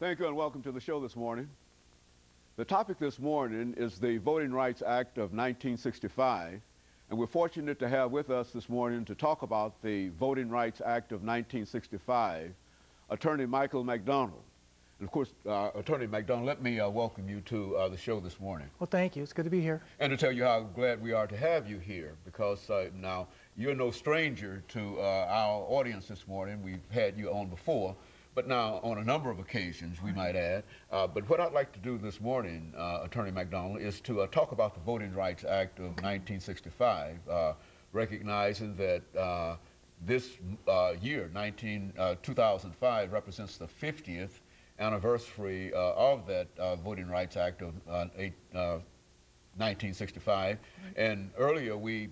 Thank you and welcome to the show this morning. The topic this morning is the Voting Rights Act of 1965, and we're fortunate to have with us this morning to talk about the Voting Rights Act of 1965, Attorney Michael McDonald. And of course, Attorney McDonald, let me welcome you to the show this morning. Well, thank you. It's good to be here. And to tell you how glad we are to have you here, because now you're no stranger to our audience this morning. We've had you on before, but now on a number of occasions, we might add. But what I'd like to do this morning, Attorney McDonald, is to talk about the Voting Rights Act of 1965, recognizing that this year, 2005, represents the 50th anniversary of that Voting Rights Act of 1965. And earlier we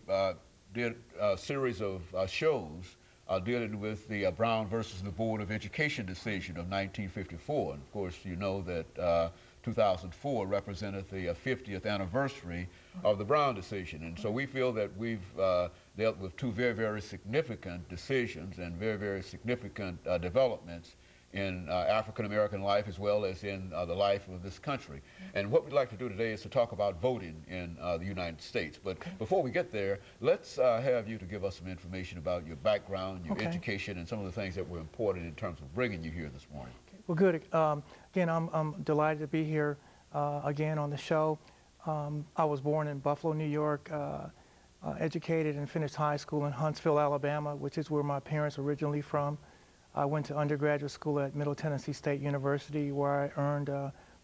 did a series of shows dealing with the Brown versus the Board of Education decision of 1954. And of course, you know that 2004 represented the 50th anniversary of the Brown decision. And so we feel that we've dealt with two very, very significant decisions and very, very significant developments in African-American life as well as in the life of this country. And what we'd like to do today is to talk about voting in the United States. But before we get there, let's have you to give us some information about your background, your education, and some of the things that were important in terms of bringing you here this morning. Well, good. Again, I'm delighted to be here again on the show. I was born in Buffalo, New York, educated and finished high school in Huntsville, Alabama, which is where my parents are originally from. I went to undergraduate school at Middle Tennessee State University, where I earned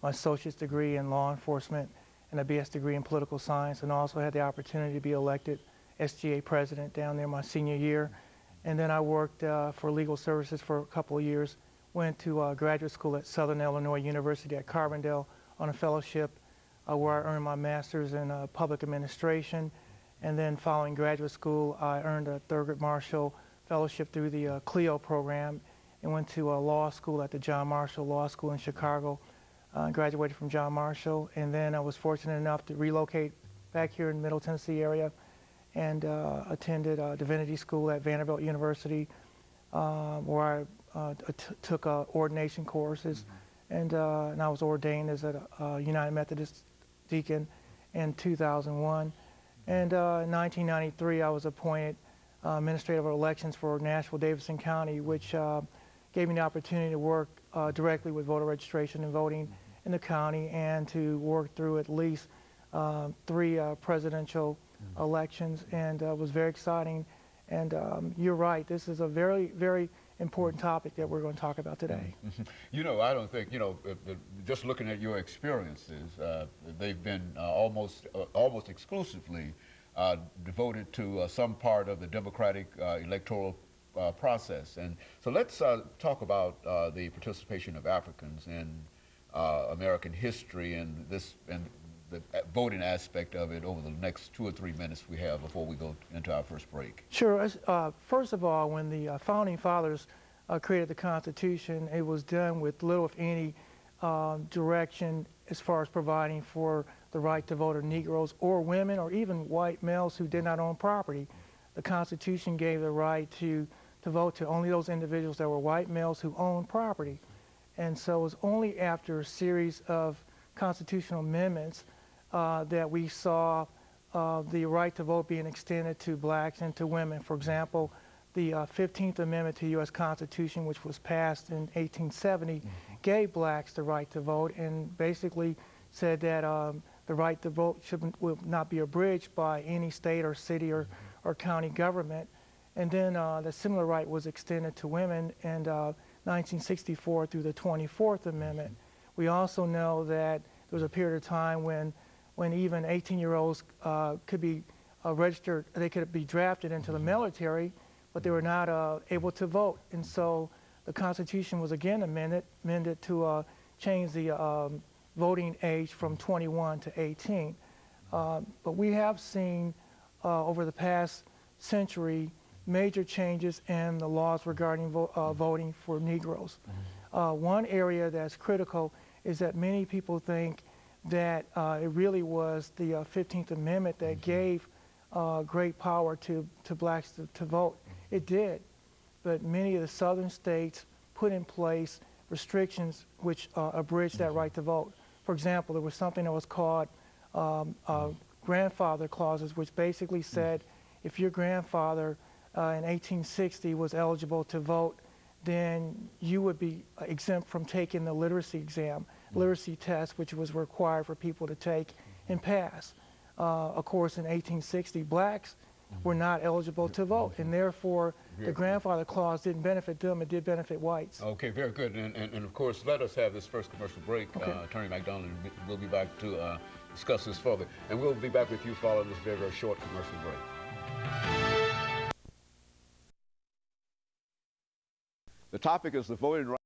my associate's degree in law enforcement and a BS degree in political science, and also had the opportunity to be elected SGA president down there my senior year. And then I worked for legal services for a couple of years, went to graduate school at Southern Illinois University at Carbondale on a fellowship where I earned my master's in public administration. And then following graduate school, I earned a Thurgood Marshall fellowship through the CLEO program and went to law school at the John Marshall Law School in Chicago. Graduated from John Marshall, and then I was fortunate enough to relocate back here in the Middle Tennessee area and attended divinity school at Vanderbilt University, where I took ordination courses, and I was ordained as a United Methodist deacon in 2001. And in 1993, I was appointed administrative elections for Nashville-Davidson County, which gave me the opportunity to work directly with voter registration and voting in the county, and to work through at least 3 presidential elections, and it was very exciting. And you're right, this is a very, very important topic that we're going to talk about today. You know, I don't think, just looking at your experiences, they've been almost exclusively devoted to some part of the democratic electoral process. And so let's talk about the participation of Africans in American history and the voting aspect of it over the next 2 or 3 minutes we have before we go into our first break. Sure. First of all, when the Founding Fathers created the Constitution, it was done with little, if any, direction as far as providing for the right to vote of Negroes or women or even white males who did not own property. The Constitution gave the right to vote to only those individuals that were white males who owned property. And so it was only after a series of constitutional amendments that we saw the right to vote being extended to blacks and to women. For example, the 15th Amendment to the U.S. Constitution, which was passed in 1870, gave blacks the right to vote and basically said that the right to vote will not be abridged by any state or city or county government. And then the similar right was extended to women in 1964 through the 24th Amendment. We also know that there was a period of time when even 18-year-olds could be registered, they could be drafted into the military, but they were not able to vote. And so the Constitution was again amended to change the voting age from 21 to 18. But we have seen over the past century major changes in the laws regarding voting for Negroes. One area that's critical is that many people think that it really was the 15th Amendment that gave great power to blacks to vote. It did, but many of the southern states put in place restrictions which abridged that right to vote. For example, there was something that was called grandfather clauses, which basically said if your grandfather in 1860 was eligible to vote, then you would be exempt from taking the literacy exam, literacy test, which was required for people to take and pass. Of course, in 1860, blacks were not eligible to vote, and therefore the grandfather clause didn't benefit them, it did benefit whites. Okay, very good. And of course, let us have this first commercial break, Okay. Attorney McDonald, and we'll be back to discuss this further. And we'll be back with you following this very, very short commercial break. The topic is the voting rights.